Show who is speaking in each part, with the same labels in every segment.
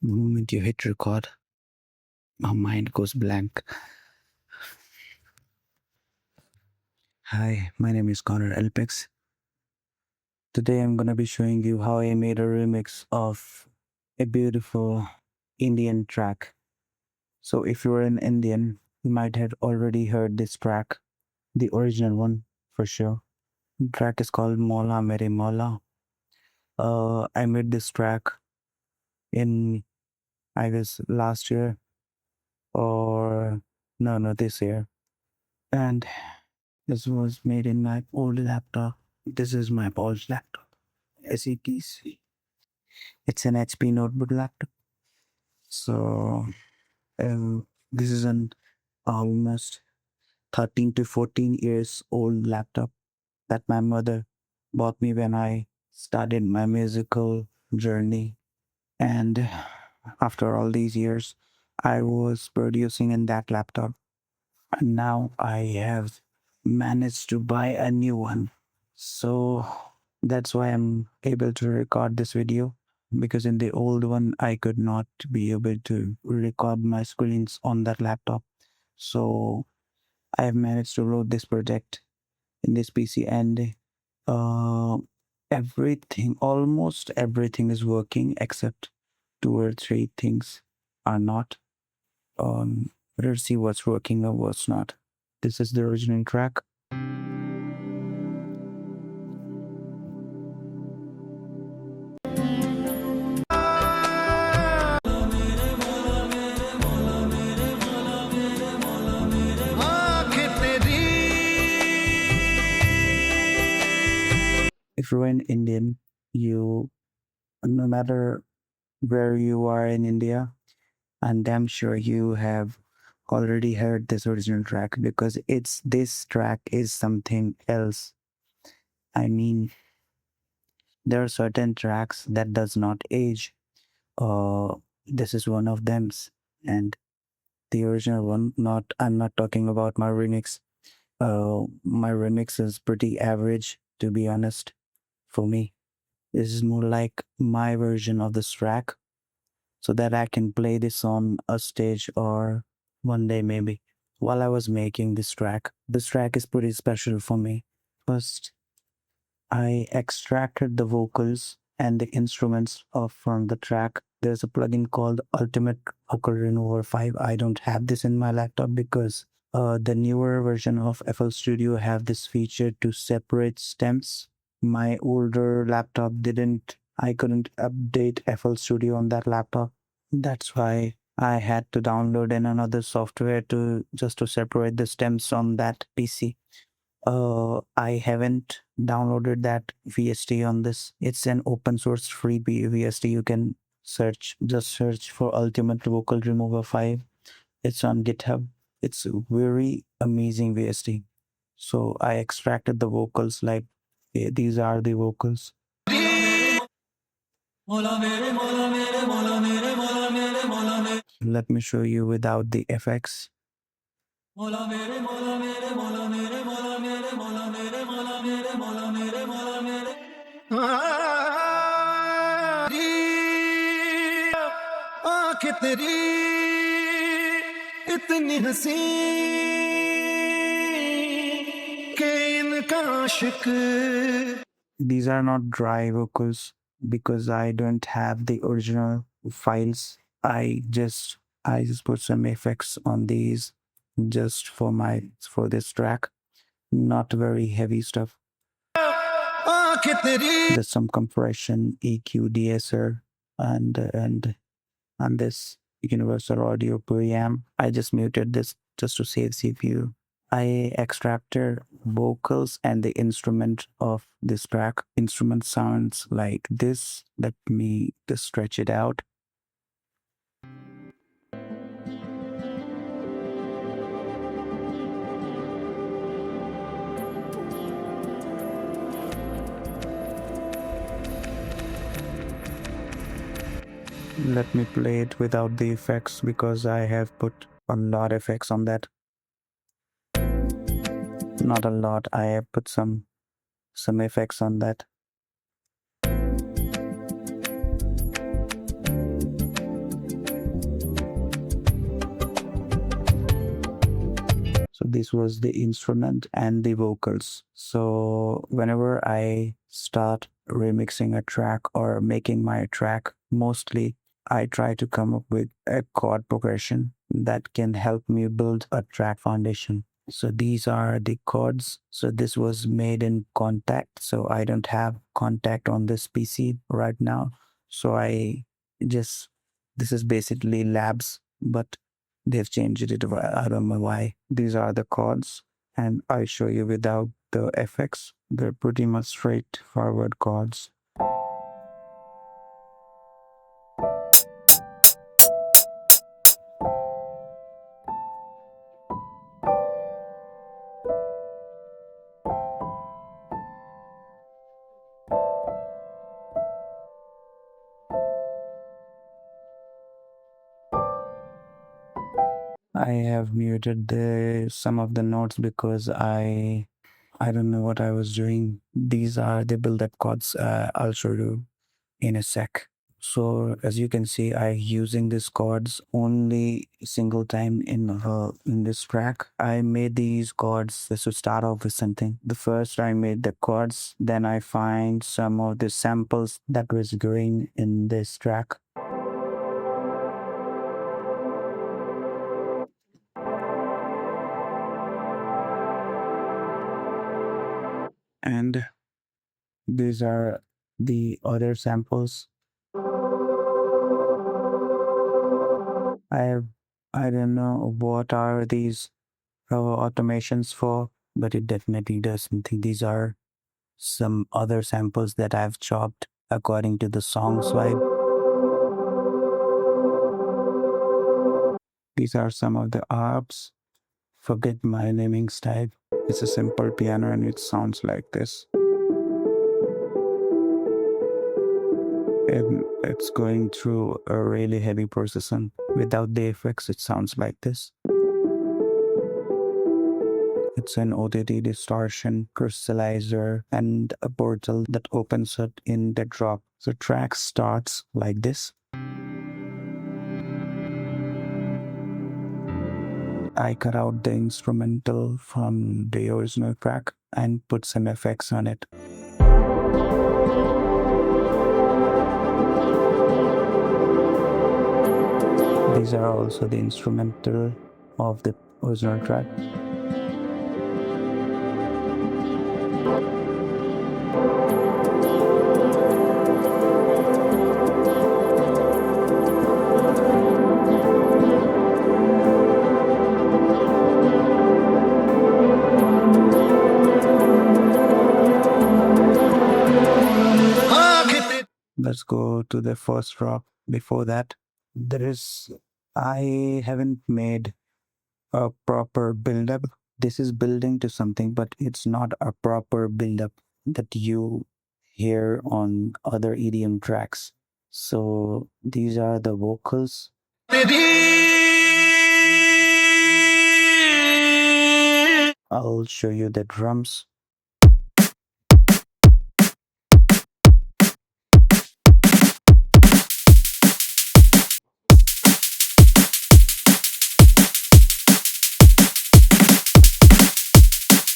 Speaker 1: The moment you hit record, my mind goes blank. Hi, my name is Alpex. Today I'm gonna be showing you how I made a remix of a beautiful Indian track. So if you're an Indian, you might have already heard this track, the original one for sure. The track is called Maula Mere Maula. I made this track in, I guess, last year or no, this year. And this was made in my old laptop. This is my old laptop. As you can see, it's an HP notebook laptop. So this is an almost 13 to 14 years old laptop that my mother bought me when I started my musical journey. And after all these years, I was producing in that laptop. And now I have managed to buy a new one. So that's why I'm able to record this video, because in the old one I could not be able to record my screens on that laptop. So I have managed to load this project in this PC, and uh, everything, almost everything is working except 2 or 3 things are not. Let's see what's working or what's not. This is the original track. If you're an Indian, you, no matter where you are in India, I'm damn sure you have already heard this original track, because this track is something else. I mean, there are certain tracks that does not age. This is one of them, and the original one. Not, I'm not talking about my remix. My remix is pretty average, to be honest, for me. This is more like my version of this track, so that I can play this on a stage or one day maybe. While I was making this track is pretty special for me. First, I extracted the vocals and the instruments from the track. There's a plugin called Ultimate Vocal Remover 5. I don't have this in my laptop because the newer version of FL Studio have this feature to separate stems. My older laptop didn't. I couldn't update FL Studio on that laptop. That's why I had to download another software to just to separate the stems on that PC. I haven't downloaded that VST on this. It's an open source free VST. You can just search for Ultimate Vocal Remover 5. It's on GitHub. It's a very amazing VST. So I extracted the vocals, like these are the vocals. Let me show you without the effects. इतनी हंसी के इनका आशिक. These are not dry vocals because I don't have the original files. I just put some effects on these just for this track. Not very heavy stuff. There's some compression, EQ, DSR, and this universal audio preamp. I just muted this just to save CPU. I extracted vocals and the instrument of this track. Instrument sounds like this. Let me just stretch it out. Let me play it without the effects because I have put a lot of effects on that. Not a lot, I have put some effects on that. this was the instrument and the vocals. So whenever I start remixing a track or making my track, mostly I try to come up with a chord progression that can help me build a track foundation. So these are the chords. So this was made in Contact. So I don't have Contact on this PC right now. So I just, this is basically Labs, but they've changed it. I don't know why. These are the chords, and I show you without the effects. They're pretty much straightforward chords. I have muted the some of the notes because I don't know what I was doing. These are the build-up chords. I'll show you in a sec. So as you can see, I using these chords only single time in this track. I made these chords just to start off with something. The first I made the chords, then I find some of the samples that was going in this track. And these are the other samples. I I don't know what are these automations for, but it definitely does something. These are some other samples that I've chopped according to the song's vibe. These are some of the arps. Forget my naming style. It's a simple piano and it sounds like this. And it's going through a really heavy processing. Without the effects, it sounds like this. It's an OTT distortion, crystallizer, and a portal that opens it in the drop. The track starts like this. I cut out the instrumental from the original track and put some effects on it. These are also the instrumental of the original track. Let's go to the first drop. Before that, I haven't made a proper build-up. This is building to something, but it's not a proper build-up that you hear on other EDM tracks. So these are the vocals. I'll show you the drums.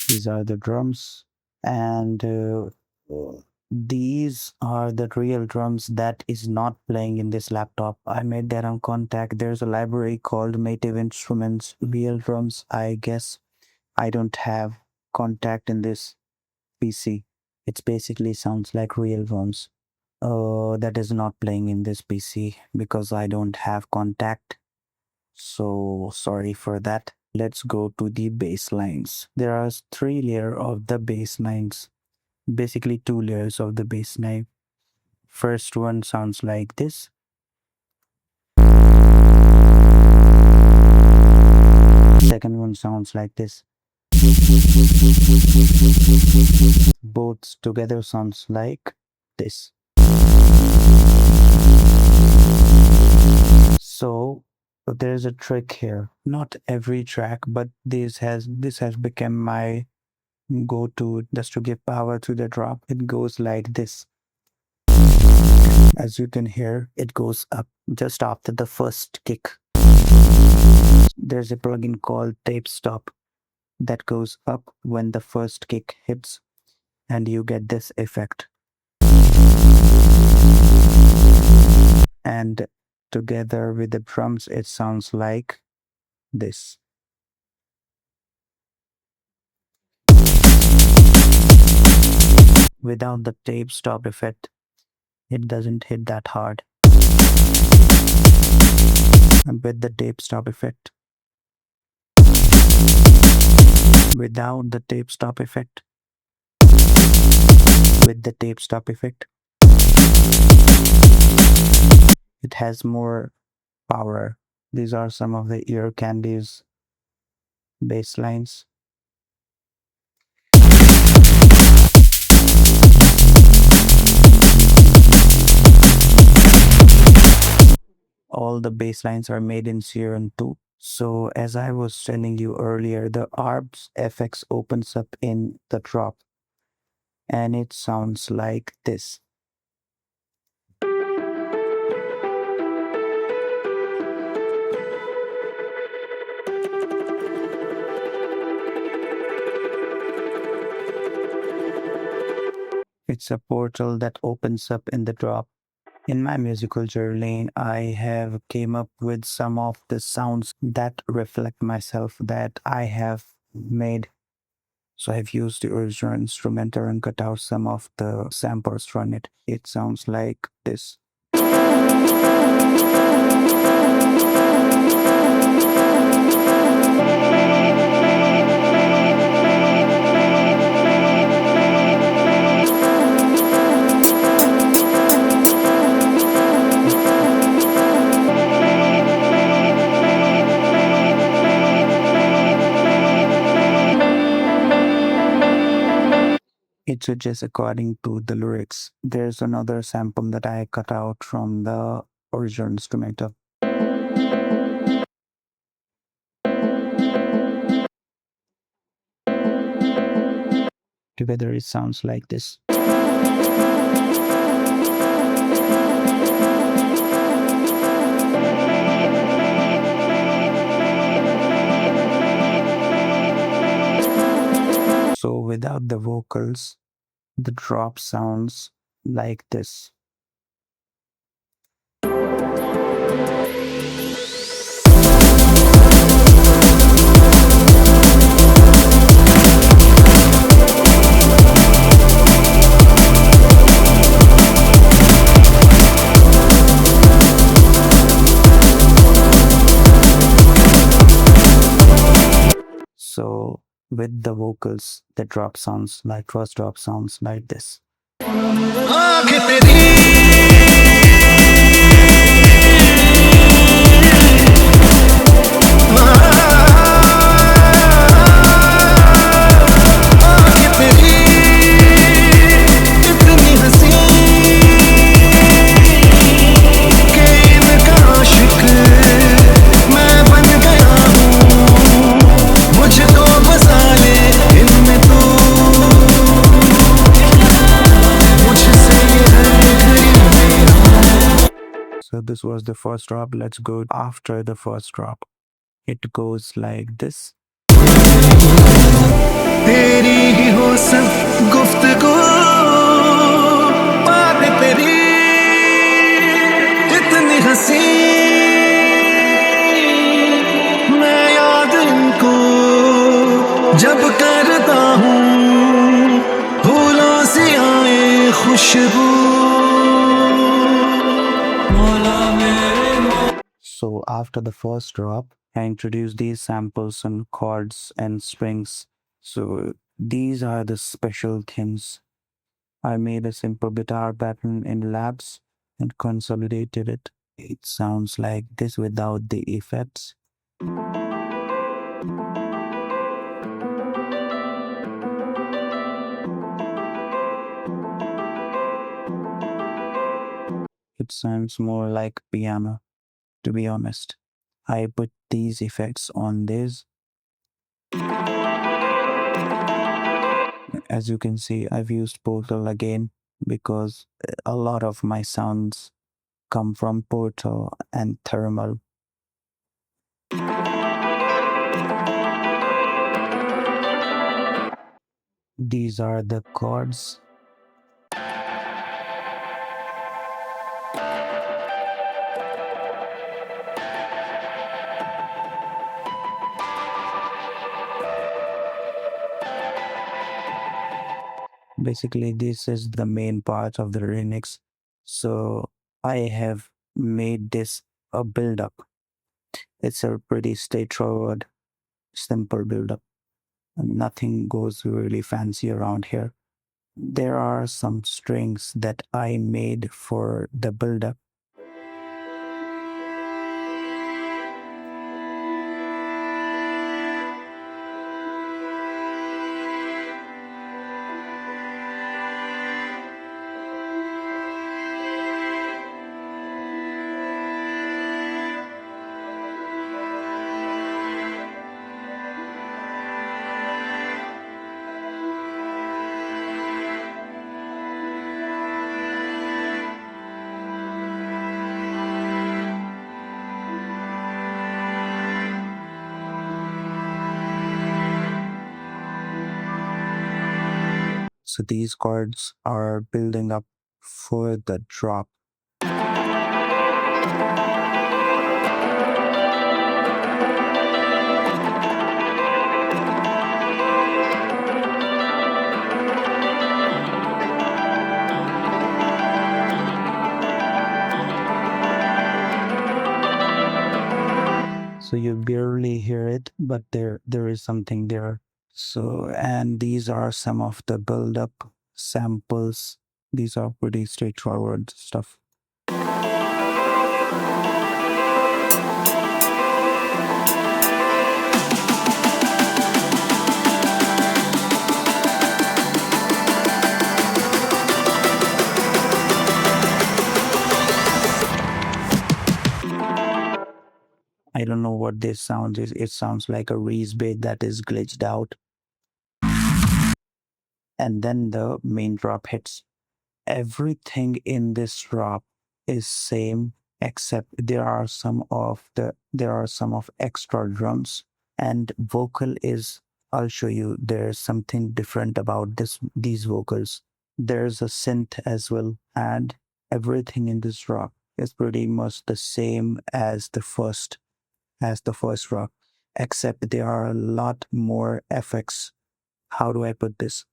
Speaker 1: These are the drums, and these are the real drums that is not playing in this laptop. I made that on Contact. There's a library called Native Instruments Real Drums. I guess I don't have Contact in this PC. It basically sounds like real drums. That is not playing in this PC because I don't have Contact. So sorry for that. Let's go to the bass lines. There are 3 layers of the bass lines. Basically 2 layers of the bass line. First one sounds like this. Second one sounds like this. Both together sounds like this. So there's a trick here. Not every track, but this has become my go-to just to give power to the drop. It goes like this. As you can hear, it goes up just after the first kick. There's a plugin called Tape Stop. that goes up when the first kick hits, and you get this effect. And together with the drums, it sounds like this. Without the tape stop effect, it doesn't hit that hard. And with the tape stop effect, without the tape stop effect, with the tape stop effect, it has more power. These are some of the ear candies bass lines. All the bass lines are made in Serum 2. So as I was telling you earlier, the ARP's FX opens up in the drop and it sounds like this. It's a portal that opens up in the drop. In my musical journey, I have came up with some of the sounds that reflect myself that I have made. So I've used the original instrumental and cut out some of the samples from it. It sounds like this. It switches according to the lyrics. There's another sample that I cut out from the original instrumental. Together it sounds like this. So without the vocals, the drop sounds like this. So with the vocals, the drop sounds like first drop sounds like this. So this was the first drop. Let's go after the first drop. It goes like this. जब करता हूँ फूलों से आए खुशबू. So after the first drop, I introduced these samples and chords and strings. So these are the special things. I made a simple guitar pattern in Labs and consolidated it. It sounds like this without the effects. It sounds more like piano, to be honest. I put these effects on this. As you can see, I've used Portal again because a lot of my sounds come from Portal and Thermal. These are the chords. Basically, this is the main part of the remix. So I have made this a build up. It's a pretty straightforward, simple build up. Nothing goes really fancy around here. There are some strings that I made for the build up. So these chords are building up for the drop. So you barely hear it, but there is something there. So, and these are some of the build-up samples. These are pretty straightforward stuff. I don't know what this sound is. It sounds like a Reese bait that is glitched out. And then the main drop hits. Everything in this drop is same except there are some of extra drums and vocal is, I'll show you, there's something different about these vocals. There's a synth as well, and everything in this drop is pretty much the same as the first rock, except there are a lot more effects. How do I put this?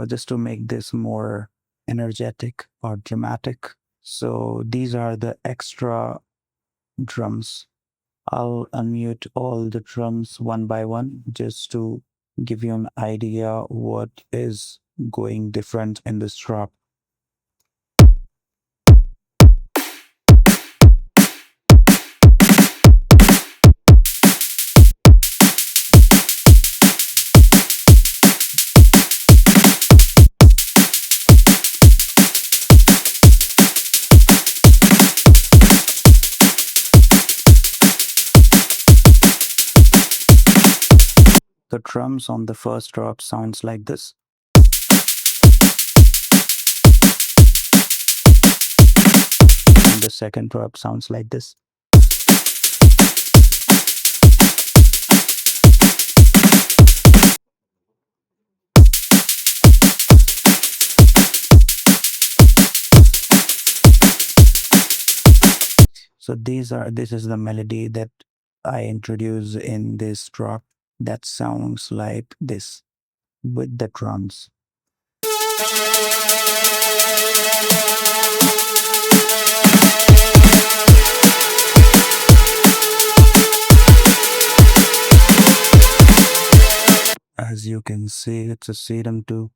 Speaker 1: Just to make this more energetic or dramatic. So these are the extra drums. I'll unmute all the drums one by one just to give you an idea what is going different in this drop. The drums on the first drop sounds like this. And the second drop sounds like this. So this is the melody that I introduce in this drop that sounds like this with the drums. As you can see, it's a Serum 2.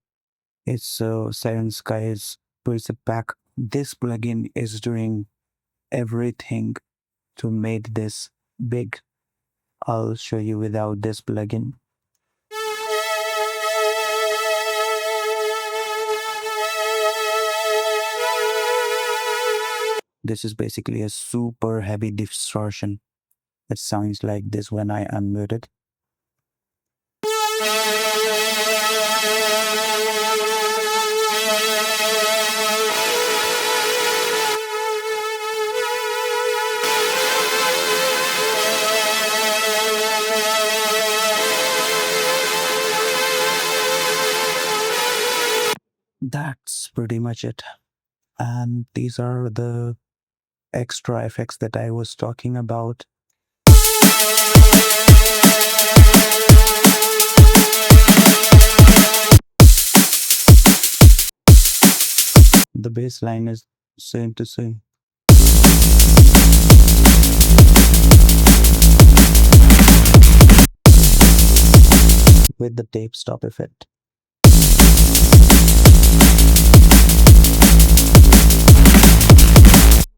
Speaker 1: It's a Siren Skies preset pack. This plugin is doing everything to make this big. I'll show you without this plugin. This is basically a super heavy distortion. It sounds like this when I unmute it. That's pretty much it. And these are the extra effects that I was talking about. The bass line is same to same. With the tape stop effect.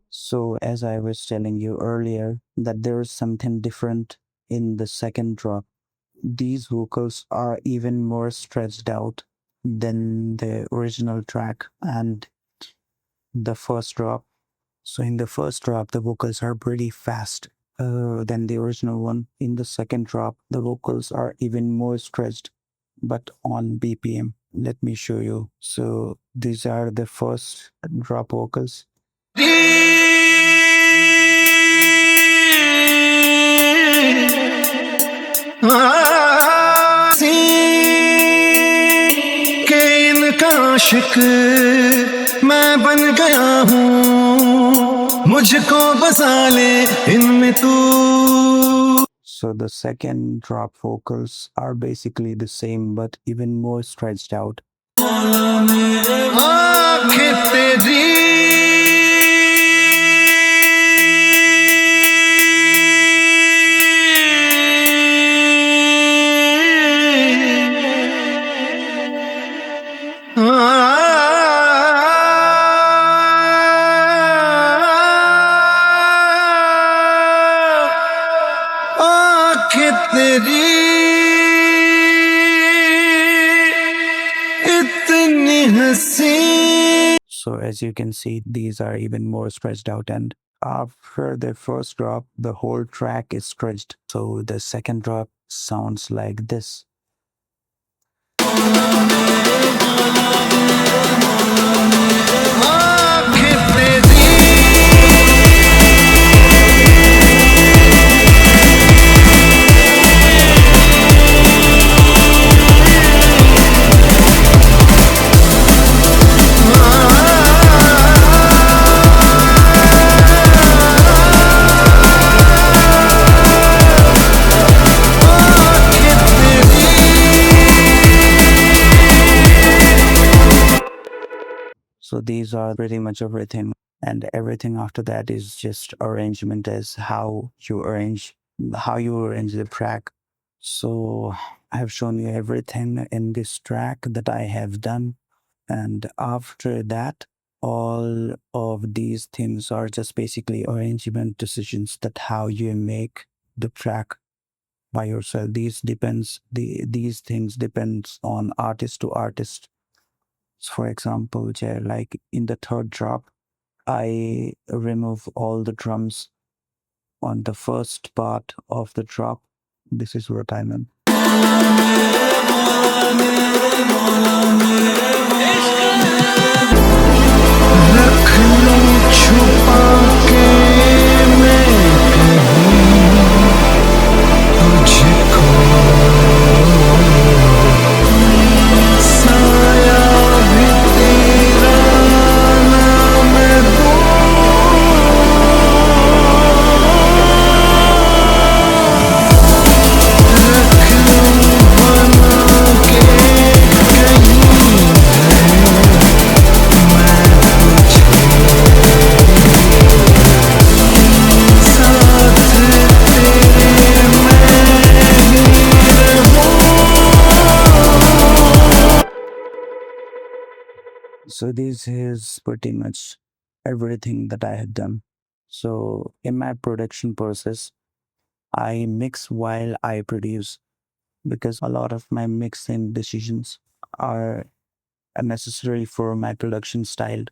Speaker 1: So as I was telling you earlier, that there is something different in the second drop. These vocals are even more stretched out than the original track and the first drop. So in the first drop, the vocals are pretty fast than the original one. In the second drop, the vocals are even more stretched, but on BPM. Let me show you. So these are the first drop vocals.
Speaker 2: आशिक मैं बन गया हूँ मुझको बसा ले इनमें तू.
Speaker 1: So the second drop vocals are basically the same but even more stretched out.
Speaker 2: आँखें तेरी
Speaker 1: So as you can see, these are even more stretched out, and after the first drop, the whole track is stretched. So the second drop sounds like this. So these are pretty much everything, and everything after that is just arrangement as how you arrange the track. So I have shown you everything in this track that I have done, and after that, all of these things are just basically arrangement decisions that how you make the track by yourself. These things depends on artist to artist. So for example, like in the third drop, I remove all the drums on the first part of the drop. This is what I meant. So this is pretty much everything that I had done. So in my production process, I mix while I produce, because a lot of my mixing decisions are necessary for my production style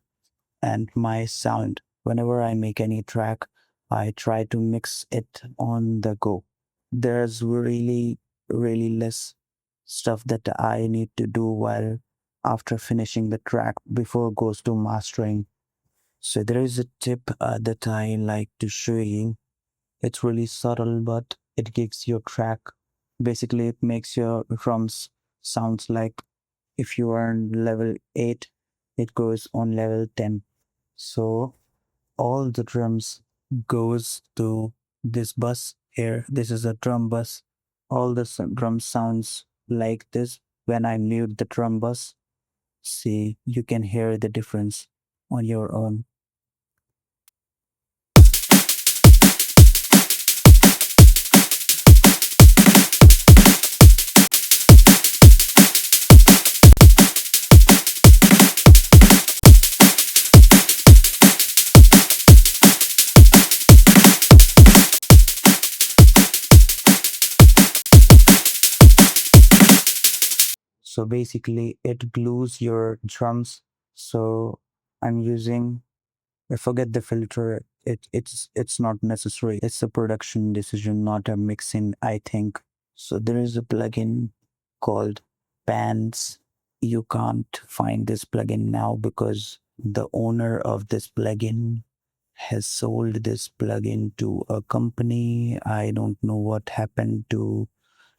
Speaker 1: and my sound. Whenever I make any track, I try to mix it on the go. There's really less stuff that I need to do while after finishing the track before it goes to mastering. So there is a tip that I like to show you. It's really subtle, but it gives your track. Basically, it makes your drums sounds like if you are on level 8, it goes on level 10. So all the drums goes to this bus here. This is a drum bus. All the drum sounds like this. When I mute the drum bus, see, you can hear the difference on your own. So basically, it glues your drums. So I'm using. I forget the filter. It's not necessary. It's a production decision, not a mixing, I think. So there is a plugin called Pans. You can't find this plugin now because the owner of this plugin has sold this plugin to a company. I don't know what happened to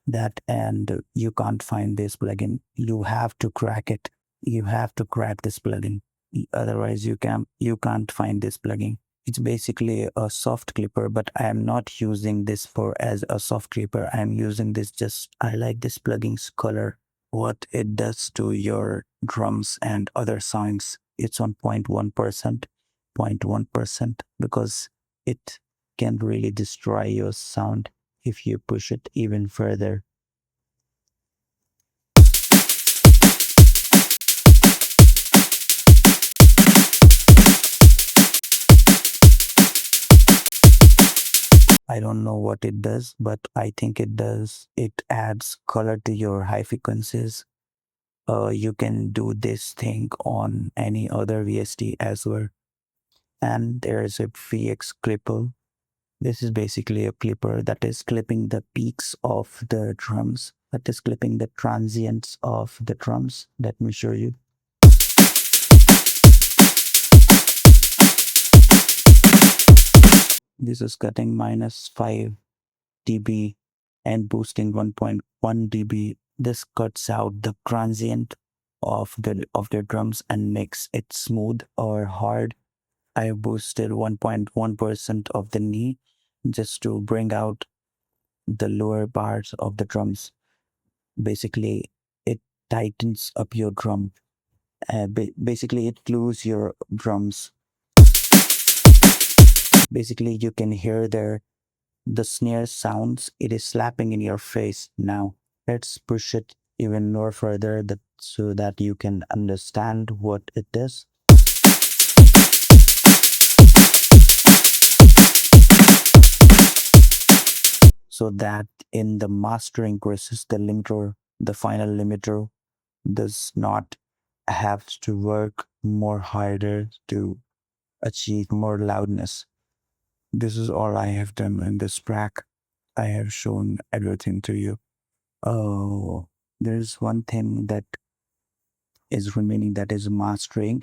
Speaker 1: that, and you can't find this plugin. You have to crack it. You have to crack this plugin. Otherwise you can't find this plugin. It's basically a soft clipper, but I am not using this for as a soft clipper. I am using this just I like this plugin's color, what it does to your drums and other sounds. It's on 0.1%, 0.1%, because it can really destroy your sound if you push it even further. I don't know what it does, but I think it does. It adds color to your high frequencies. You can do this thing on any other VST as well. And there's a VX clipper. This is basically a clipper that is clipping the peaks of the drums, that is clipping the transients of the drums. Let me show you. This is cutting -5 dB and boosting 1.1 dB. This cuts out the transient of the drums and makes it smooth or hard. I boosted 1.1% of the knee just to bring out the lower parts of the drums. Basically, it tightens up your drum. Basically, it glues your drums. Basically, you can hear the snare sounds. It is slapping in your face now. Let's push it even more further so that you can understand what it is. So that in the mastering process, the limiter, the final limiter, does not have to work more harder to achieve more loudness. This is all I have done in this track. I have shown everything to you. Oh, there's one thing that is remaining, that is mastering.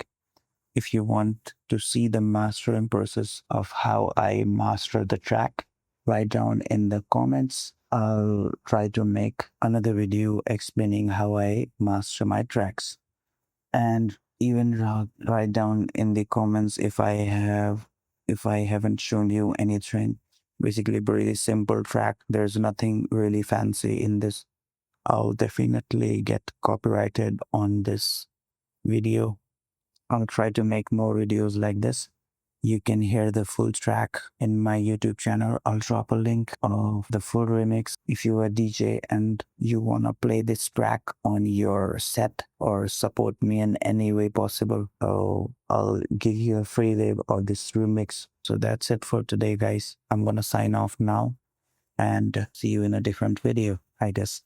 Speaker 1: If you want to see the mastering process of how I master the track, write down in the comments. I'll try to make another video explaining how I master my tracks. And even write down in the comments if I haven't shown you anything. Basically, pretty simple track. There's nothing really fancy in this. I'll definitely get copyrighted on this video. I'll try to make more videos like this. You can hear the full track in my YouTube channel. I'll drop a link of the full remix. If you're a DJ and you want to play this track on your set or support me in any way possible, I'll give you a free lib of this remix. So that's it for today, guys. I'm going to sign off now and see you in a different video, I guess.